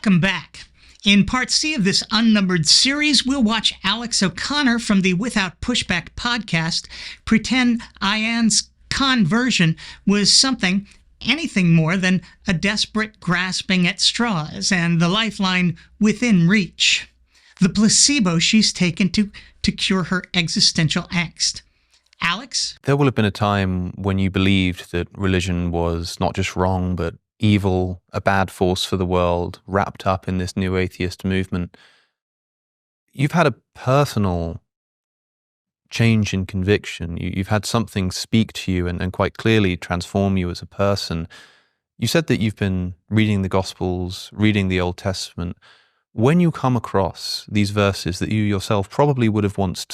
Welcome back. In Part C of this unnumbered series, we'll watch Alex O'Connor from the Without Pushback podcast pretend Ayaan's conversion was anything more than a desperate grasping at straws and the lifeline within reach, the placebo she's taken to cure her existential angst. Alex? There will have been a time when you believed that religion was not just wrong, but evil, a bad force for the world, wrapped up in this new atheist movement. You've had a personal change in conviction. You've had something speak to you and quite clearly transform you as a person. You said that you've been reading the Gospels, reading the Old Testament. When you come across these verses that you yourself probably would have once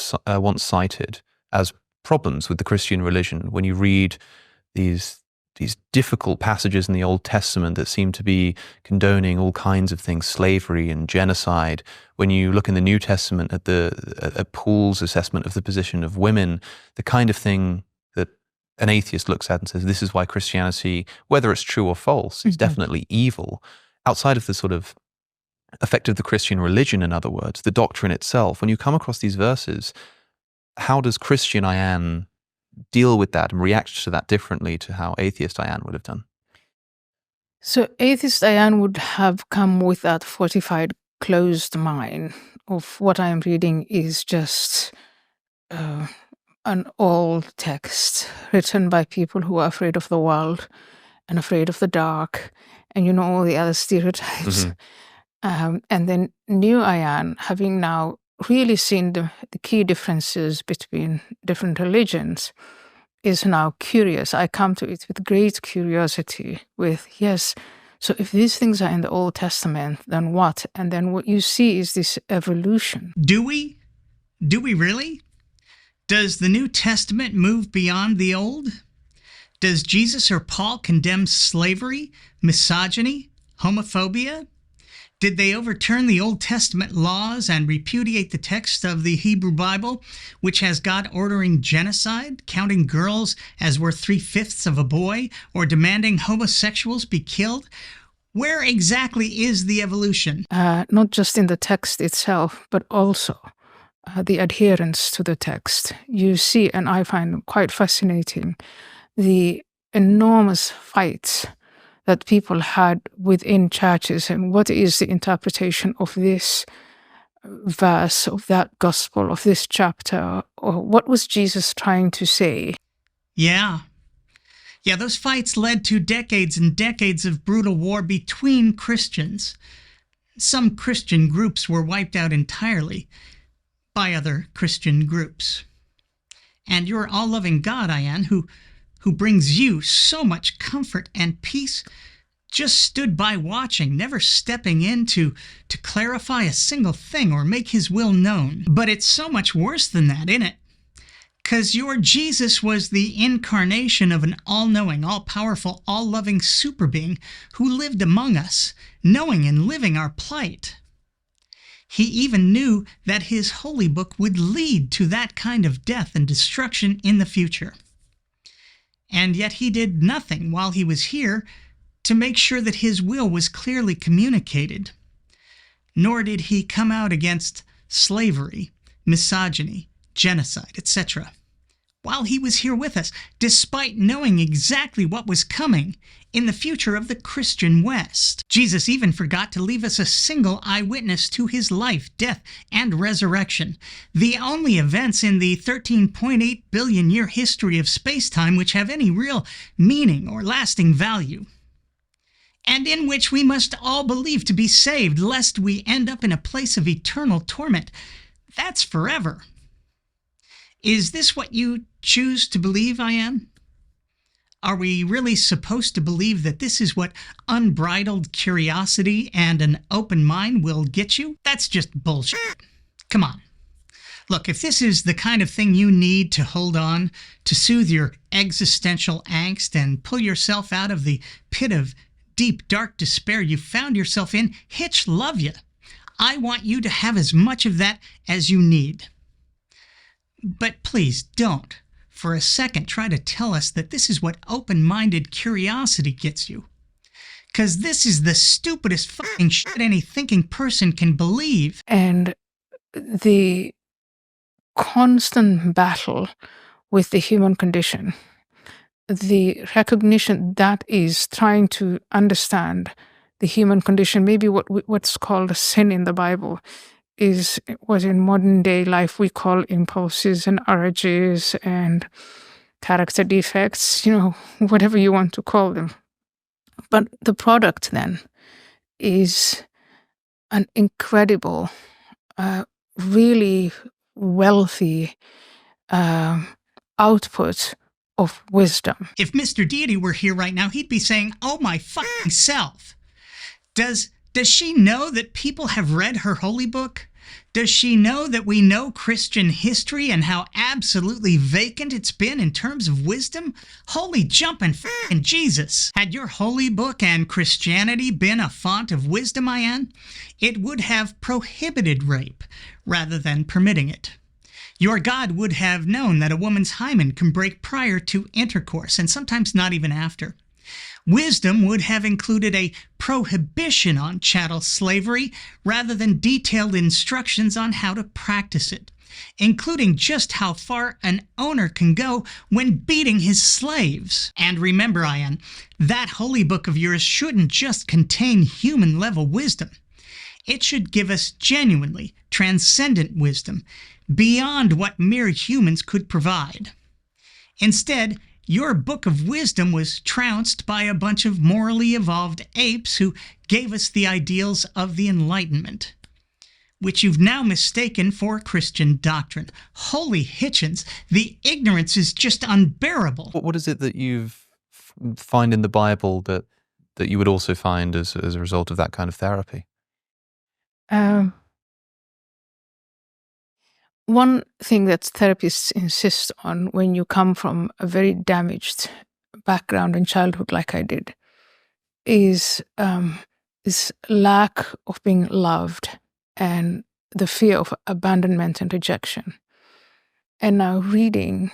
cited as problems with the Christian religion, when you read these difficult passages in the Old Testament that seem to be condoning all kinds of things, slavery and genocide, when you look in the New Testament at Paul's assessment of the position of women, the kind of thing that an atheist looks at and says, this is why Christianity, whether it's true or false, is definitely evil. Outside of the sort of effect of the Christian religion, in other words, the doctrine itself, when you come across these verses, how does Christian Ayaan deal with that and react to that differently to how atheist Ayaan would have done? So atheist Ayaan would have come with that fortified, closed mind of what I'm reading is just an old text written by people who are afraid of the world and afraid of the dark and all the other stereotypes. And then new Ayaan, having now really seen the key differences between different religions, is now curious. I come to it with great curiosity, yes, so if these things are in the Old Testament, then what? And then what you see is this evolution. Do we? Do we really? Does the New Testament move beyond the Old? Does Jesus or Paul condemn slavery, misogyny, homophobia? Did they overturn the Old Testament laws and repudiate the text of the Hebrew Bible, which has God ordering genocide, counting girls as worth 3/5 of a boy, or demanding homosexuals be killed? Where exactly is the evolution? Not just in the text itself, but also the adherence to the text. You see, and I find quite fascinating, the enormous fights that people had within churches, and what is the interpretation of this verse, of that gospel, of this chapter, or what was Jesus trying to say? Yeah, those fights led to decades and decades of brutal war between Christians. Some Christian groups were wiped out entirely by other Christian groups. And your all-loving God, Ayaan, who brings you so much comfort and peace, just stood by watching, never stepping in to clarify a single thing or make his will known. But it's so much worse than that, isn't it? Because your Jesus was the incarnation of an all-knowing, all-powerful, all-loving super being who lived among us, knowing and living our plight. He even knew that his holy book would lead to that kind of death and destruction in the future. And yet he did nothing while he was here to make sure that his will was clearly communicated. Nor did he come out against slavery, misogyny, genocide, etc. while he was here with us, despite knowing exactly what was coming in the future of the Christian West. Jesus even forgot to leave us a single eyewitness to his life, death, and resurrection, the only events in the 13.8 billion year history of space-time which have any real meaning or lasting value, and in which we must all believe to be saved, lest we end up in a place of eternal torment. That's forever. Is this what you choose to believe, Ayaan? Are we really supposed to believe that this is what unbridled curiosity and an open mind will get you? That's just bullshit. Come on. Look, if this is the kind of thing you need to hold on, to soothe your existential angst and pull yourself out of the pit of deep, dark despair you found yourself in, Hitch love you. I want you to have as much of that as you need. But please don't, for a second, try to tell us that this is what open-minded curiosity gets you. because this is the stupidest fucking shit any thinking person can believe. And the constant battle with the human condition, the recognition that is trying to understand the human condition, maybe what's called a sin in the Bible is what in modern day life we call impulses and urges and character defects, whatever you want to call them. But the product then is an incredible, really wealthy output of wisdom. If Mr. Deity were here right now, he'd be saying, "Oh my fucking self. Does she know that people have read her holy book? Does she know that we know Christian history and how absolutely vacant it's been in terms of wisdom? Holy jumping fucking Jesus. Had your holy book and Christianity been a font of wisdom, Ayaan, it would have prohibited rape rather than permitting it. Your God would have known that a woman's hymen can break prior to intercourse, and sometimes not even after. Wisdom would have included a prohibition on chattel slavery rather than detailed instructions on how to practice it, including just how far an owner can go when beating his slaves. And remember, Ayaan, that holy book of yours shouldn't just contain human-level wisdom. It should give us genuinely transcendent wisdom, beyond what mere humans could provide. Instead, your book of wisdom was trounced by a bunch of morally evolved apes who gave us the ideals of the Enlightenment, which you've now mistaken for Christian doctrine. Holy Hitchens, the ignorance is just unbearable. What is it that you find in the Bible that you would also find as a result of that kind of therapy? One thing that therapists insist on when you come from a very damaged background in childhood like I did is this lack of being loved and the fear of abandonment and rejection. And now reading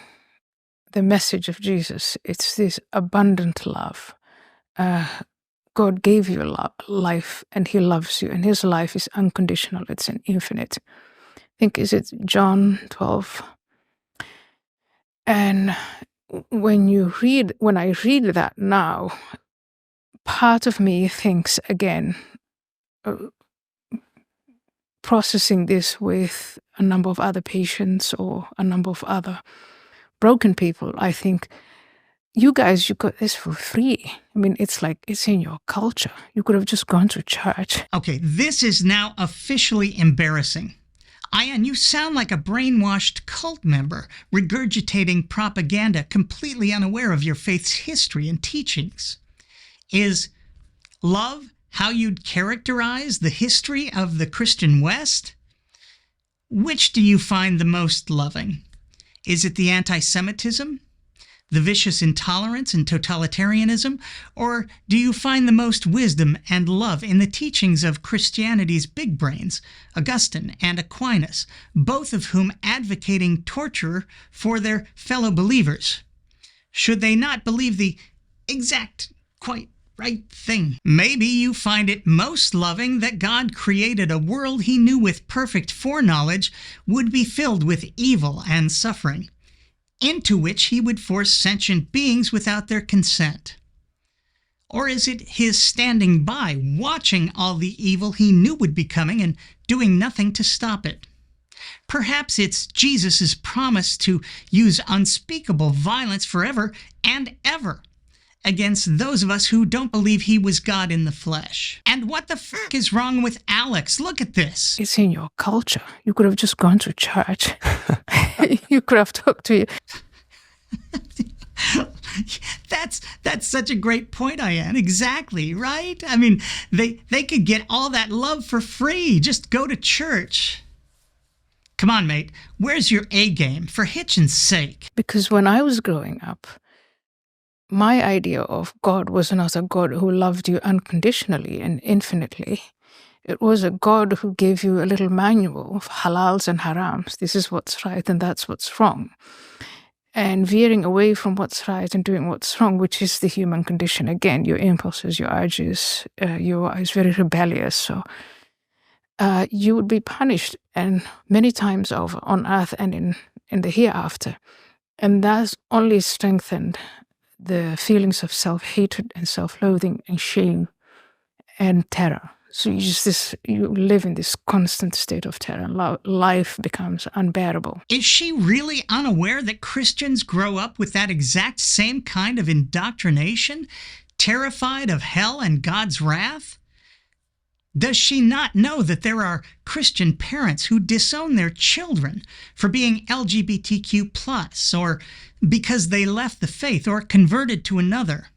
the message of Jesus, it's this abundant love. God gave you life and he loves you, and his life is unconditional, it's an infinite. I think, is it John 12? And when I read that now, part of me thinks again, processing this with a number of other patients or a number of other broken people, I think, you guys, you got this for free. I mean, it's like, it's in your culture. You could have just gone to church. Okay, this is now officially embarrassing. Ayaan, you sound like a brainwashed cult member, regurgitating propaganda, completely unaware of your faith's history and teachings. Is love how you'd characterize the history of the Christian West? Which do you find the most loving? Is it the anti-Semitism, the vicious intolerance and totalitarianism, or do you find the most wisdom and love in the teachings of Christianity's big brains, Augustine and Aquinas, both of whom advocating torture for their fellow believers? Should they not believe the exact, quite right thing? Maybe you find it most loving that God created a world he knew with perfect foreknowledge would be filled with evil and suffering, into which he would force sentient beings without their consent. Or is it his standing by, watching all the evil he knew would be coming and doing nothing to stop it? Perhaps it's Jesus' promise to use unspeakable violence forever and ever against those of us who don't believe he was God in the flesh. And what the fuck is wrong with Alex? Look at this. It's in your culture. You could have just gone to church. You could have talked to you. That's such a great point, Ayaan. Exactly, right? I mean, they could get all that love for free. Just go to church. Come on, mate. Where's your A game? For Hitchens' sake. Because when I was growing up, my idea of God was not a God who loved you unconditionally and infinitely. It was a God who gave you a little manual of halals and harams. This is what's right and that's what's wrong. and veering away from what's right and doing what's wrong, which is the human condition. Again, your impulses, your urges, you are very rebellious. So you would be punished, and many times over on earth and in the hereafter. And that's only strengthened the feelings of self-hatred and self-loathing and shame and terror. So you live in this constant state of terror, and life becomes unbearable. Is she really unaware that Christians grow up with that exact same kind of indoctrination, terrified of hell and God's wrath? Does she not know that there are Christian parents who disown their children for being LGBTQ+, or because they left the faith or converted to another?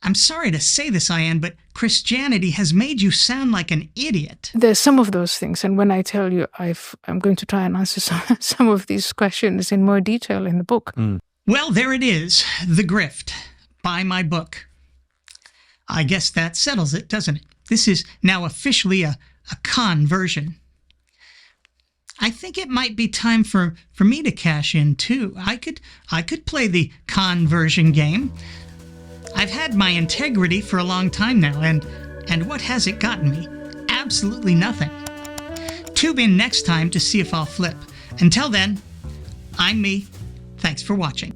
I'm sorry to say this, Ayaan, but Christianity has made you sound like an idiot. There's some of those things, and when I tell you I'm going to try and answer some of these questions in more detail in the book. Well, there it is, The Grift. Buy my book. I guess that settles it, doesn't it? This is now officially a con version. I think it might be time for me to cash in too. I could play the con version game. I've had my integrity for a long time now, and what has it gotten me? Absolutely nothing. Tune in next time to see if I'll flip. Until then, I'm me. Thanks for watching.